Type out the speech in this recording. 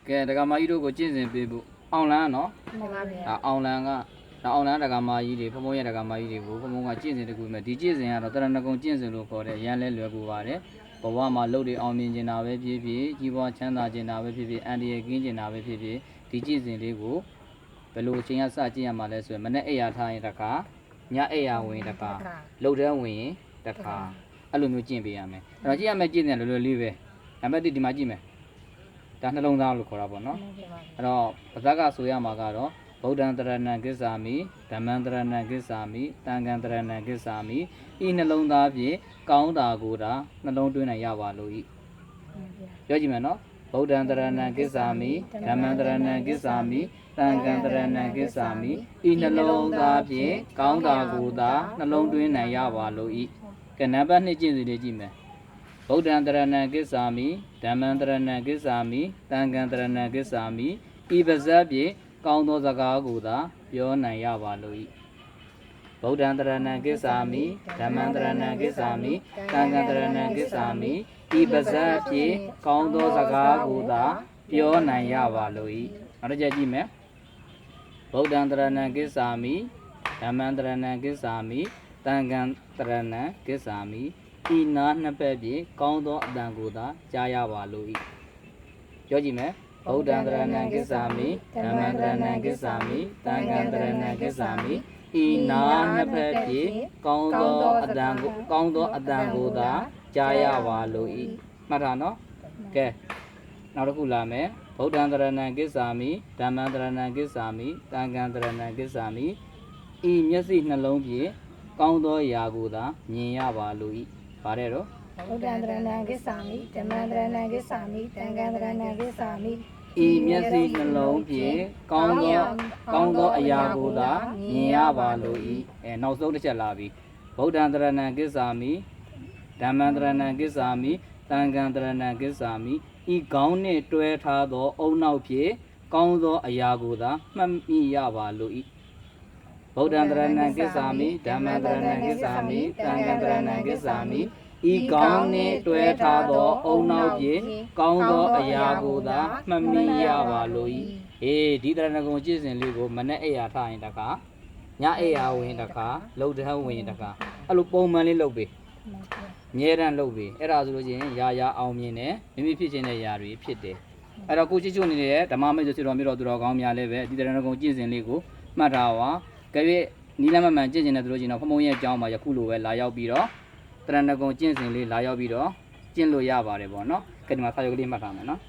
ကဲဒကာမကြီးတို့ကိုကျင့်စဉ်ပေးဖို့အောင်လန်းနော်ဒါအောင်လန်းကဒါအောင်လန်းဒကာမကြီးတွေဖုံဖုံရဲ့ဒကာမကြီးတွေကိုဖုံဖုံကကျင့်စဉ်တကူမဲ့ဒီကျင့်စဉ်ကတော့တရဏဂုံကျင့်စဉ်လို့ခေါ်တယ်ရန်လဲလွယ်ကူပါတယ်ဘဝမှာလှုပ်တွေအောင်မြင်နေတာပဲဖြစ်ဖြစ်ကြီးပွားချမ်းသာနေတာပဲဖြစ်ဖြစ်အန္တရာယ်ကင်းနေတာပဲဖြစ်ဖြစ်ဒီကျင့်စဉ်လေးကိုဘယ်လိုအချိန်ကစကျင့်ရမှာလဲဆိုရင်မနေ့အိယာထားရင်တခါညအိယာဝင်တခါလှုပ်တဲ့ဝင်ရင်တခါအဲ့လိုမျိုးကျင့်ပေးရမယ်အဲ့တော့ကျင့်ရမယ်ကျင့်တယ်လွယ်လွယ်လေးပဲနံပါတ်1ဒီမှာကြည့်မယ်ဒါနှလုံးသားလို့ခေါ်တာပေါ့နော်အဲ့တော့ပါဇက်ကဆိုရမှာကတော့ဗုဒ္ဓံတရဏံကိစ္ဆာမိဓမ္မံတရဏံကိစ္ဆာမိသံဃံတရဏံကိစ္ဆာမိဤနှလုံးသားဖြင့်ကောင်းတာကိုတာနှလုံးသွင်းနိုင်ရပါလို့ဤပြောကြည့်မယ်နော်ဗုဒ္ဓံတရဏံကိစ္ဆာမိဓမ္မံတရဏံကိစ္ဆာမိသံဃံတရဏံကိစ္ဆာမိဤနှလုံးသားဖြင့်ကောင်းတာကိုတာနှလုံးသွင်းနိုင်ရပါလို့ဤကနံပါတ်2ကျင့်စီလေးကြည့်မယ်ဗုဒ္ဓံတရဏံကိစ္ဆာမိဓမ္မံတရဏံကိစ္ဆာမိသံဃံတရဏံကိစ္ဆာမိဤပါဇက်ဖြင့်ကောင်းသောစကားကိုသာပြောနိုင်ရပါလို့ဤဗုဒ္ဓံတရဏံကိစ္ဆာမိဓမ္မံတရဏံကိစ္ဆာမိသံဃံတရဏံကိစ္ဆာမိဤပါဇက်ဖြင့်ကောင်းသောစကားကိုသာပြောနိုင်ရပါလို့ဤနောက်တစ်ချက်ကြည့်မယ်ဗုဒ္ဓံတရဏံကိစ္ဆာမိဓမ္မံတရဏံကိစ္ဆာမိသံဃံတရဏံကိစ္ဆာမိဤနာနှစ်ဖက်ဖြင့်ကောင်းသောအတန်ကိုသာကြားရပါလို့ဤပြောကြည့်မယ်ဗုဒ္ဓံတရဏံကိစ္ဆာမိဓမ္မံတရဏံကိစ္ဆာမိသံဃံတရဏံကိစ္ဆာမိဤနာနှစ်ဖက်ဖြင့်ကောင်းသောအတန်ကိုသာကြားရပါလို့ဤမှတ်ထားနော်ကဲနောက်တစ်ခုလာမယ်ဗုဒ္ဓံတရဏံကိစ္ဆာမိဓမ္မံတရဏံကိစ္ဆာမိသံဃံတရဏံကိစ္ဆာမိဤမျက်စိနှလုံးဖြင့်ကောင်းသောအရာကိုသာမြင်ရပါလို့ဤပါတယ်တော့ဗုဒ္ဓံတရဏံကိစ္ဆာမိဓမ္မံတရဏံကိစ္ဆာမိသံဃံတရဏံကိစ္ဆာမိဤမျက်စိနှလုံးဖြင့်ကောင်းသောအရာကိုသာမြင်ရပါလို့ဤနောက်ဆုံးတစ်ချက်လာပြီဗုဒ္ဓံတရဏံကိစ္ဆာမိဓမ္မံတရဏံကိစ္ဆာမိသံဃံတရဏံကိစ္ဆာမိဤကောင်းနှင့်တွဲထားသောအုံနောက်ဖြင့်ကောင်းသောအရာကိုသာမှတ်မိရပါလို့ဤဗုဒ္ဓံတရဏံကိစ္ဆာမိဓမ္မံတရဏံကိစ္ဆာမိသံဃံတရဏံကိစ္ဆာမိဤကောင်းနှင့်တွဲထားသောအုံနောက်ဖြင့်ကောင်းသောအရာကိုသာမှတ်မိရပါလို့ဤဒီတရဏဂုံကျင့်စဉ်လေးကိုမနေ့အိယာထားရင်တခါညအိယာဝင်တခါလှုပ်တဲ့ဝင်တခါအဲ့လိုပုံမှန်လေးလုပ်ပေးမြဲတမ်းလုပ်ပေးအဲ့ဒါဆိုလို့ချင်းရာအောင်မြင်တယ်မိမိဖြစ်ခြင်းတဲ့ຢာတွေဖြစ်တယ်အဲ့တော့ကိုချစ်ချွနေတဲ့ဓမ္မမိတ်ဆွေတော်မျိုးတော်သူတော်ကောင်းများလည်းပဲဒီတရဏဂုံကျင့်စဉ်လေးကိုမှတ်ထားပါကြွေနီးလမ်းမှန်ကျင့်ခြင်းတဲ့သူတို့ချင်းတော့ဖုံဖုံရဲ့အကြောင်းမှာယခုလိုပဲလာရောက်ပြီးတော့တရဏဂုံကျင့်စဉ်လေးလာရောက်ပြီးတော့ကျင့်လို့ရပါတယ်ပေါ့နော်ကဲဒီမှာစာရုပ်ကလေးမှတ်ထားမယ်နော်